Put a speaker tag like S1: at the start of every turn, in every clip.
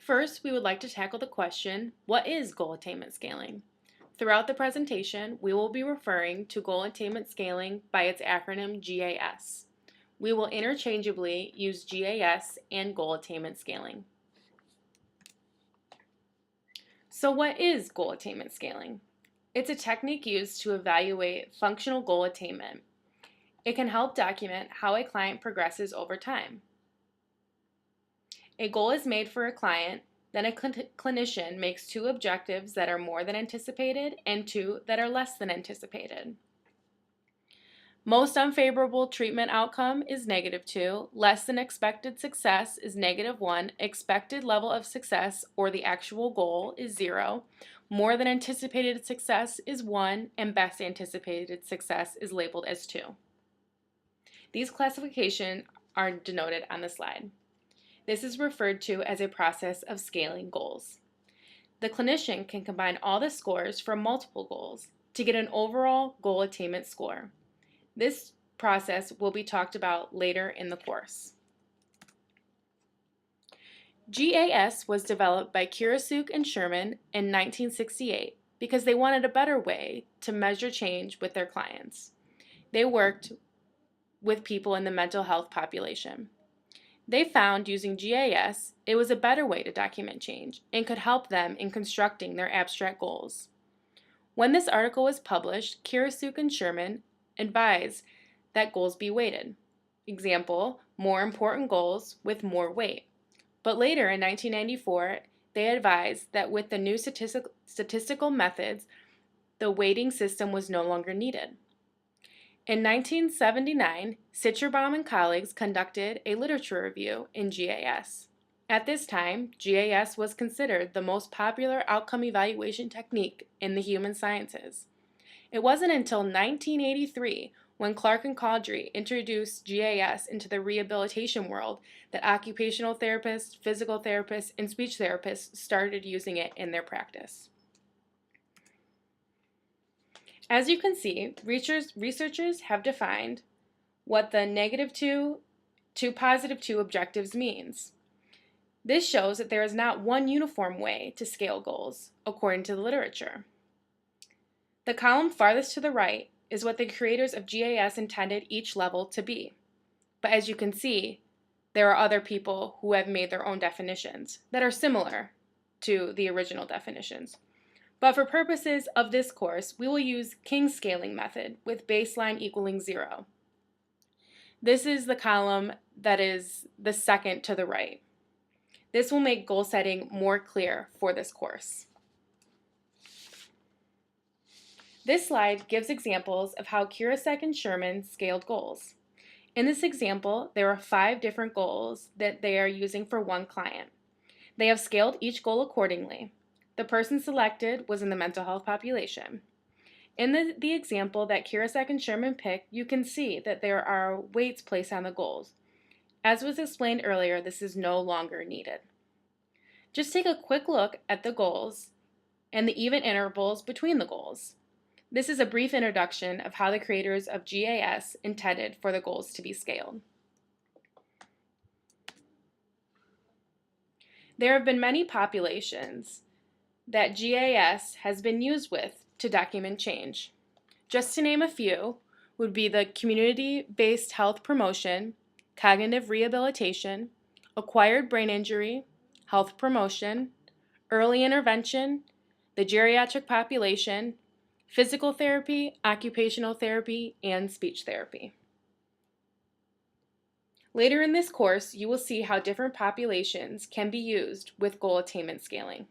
S1: First, we would like to tackle the question, what is goal attainment scaling? Throughout the presentation, we will be referring to goal attainment scaling by its acronym GAS. We will interchangeably use GAS and goal attainment scaling. So what is goal attainment scaling? It's a technique used to evaluate functional goal attainment. It can help document how a client progresses over time. A goal is made for a client, then a clinician makes 2 objectives that are more than anticipated and 2 that are less than anticipated. Most unfavorable treatment outcome is -2, less than expected success is -1, expected level of success or the actual goal is 0, more than anticipated success is 1, and best anticipated success is labeled as 2. These classifications are denoted on the slide. This is referred to as a process of scaling goals. The clinician can combine all the scores from multiple goals to get an overall goal attainment score. This process will be talked about later in the course. GAS was developed by Kurasuk and Sherman in 1968 because they wanted a better way to measure change with their clients. They worked with people in the mental health population. They found using GAS, it was a better way to document change and could help them in constructing their abstract goals. When this article was published, Kurasuk and Sherman advised that goals be weighted. Example, more important goals with more weight. But later in 1994, they advised that with the new statistical methods, the weighting system was no longer needed. In 1979, Sitcherbaum and colleagues conducted a literature review in GAS. At this time, GAS was considered the most popular outcome evaluation technique in the human sciences. It wasn't until 1983, when Clark and Caudry introduced GAS into the rehabilitation world, that occupational therapists, physical therapists, and speech therapists started using it in their practice. As you can see, researchers have defined what the -2 to +2 objectives means. This shows that there is not one uniform way to scale goals, according to the literature. The column farthest to the right is what the creators of GAS intended each level to be. But as you can see, there are other people who have made their own definitions that are similar to the original definitions. But for purposes of this course, we will use King's scaling method with baseline equaling 0. This is the column that is the second to the right. This will make goal setting more clear for this course. This slide gives examples of how Kurasuk and Sherman scaled goals. In this example, there are 5 different goals that they are using for one client. They have scaled each goal accordingly. The person selected was in the mental health population. In the example that Kurasuk and Sherman picked, you can see that there are weights placed on the goals. As was explained earlier, this is no longer needed. Just take a quick look at the goals and the even intervals between the goals. This is a brief introduction of how the creators of GAS intended for the goals to be scaled. There have been many populations that GAS has been used with to document change. Just to name a few would be the community-based health promotion, cognitive rehabilitation, acquired brain injury, health promotion, early intervention, the geriatric population, physical therapy, occupational therapy, and speech therapy. Later in this course, you will see how different populations can be used with goal attainment scaling.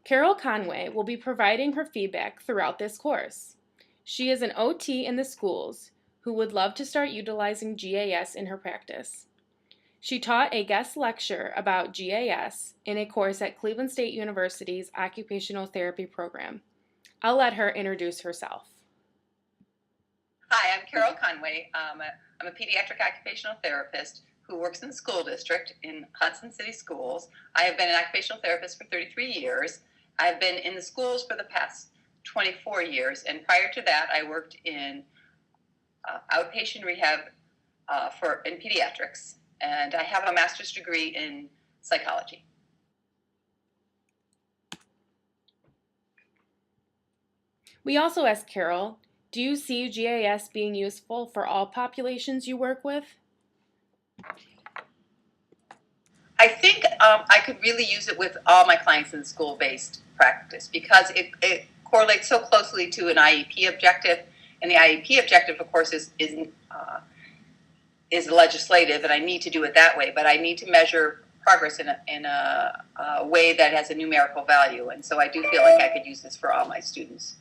S1: Carol Conway will be providing her feedback throughout this course. She is an OT in the schools who would love to start utilizing GAS in her practice. She taught a guest lecture about GAS in a course at Cleveland State University's occupational therapy program. I'll let her introduce herself.
S2: Hi, I'm Carol Conway. I'm a pediatric occupational therapist who works in the school district in Hudson City Schools. I have been an occupational therapist for 33 years. I've been in the schools for the past 24 years, and prior to that, I worked in outpatient rehab in pediatrics. and I have a master's degree in psychology.
S1: We also asked Carol, do you see GIS being useful for all populations you work with?
S2: I think I could really use it with all my clients in school-based practice because it correlates so closely to an IEP objective, and the IEP objective, of course, is legislative, and I need to do it that way. But I need to measure progress in a way that has a numerical value, and so I do feel like I could use this for all my students.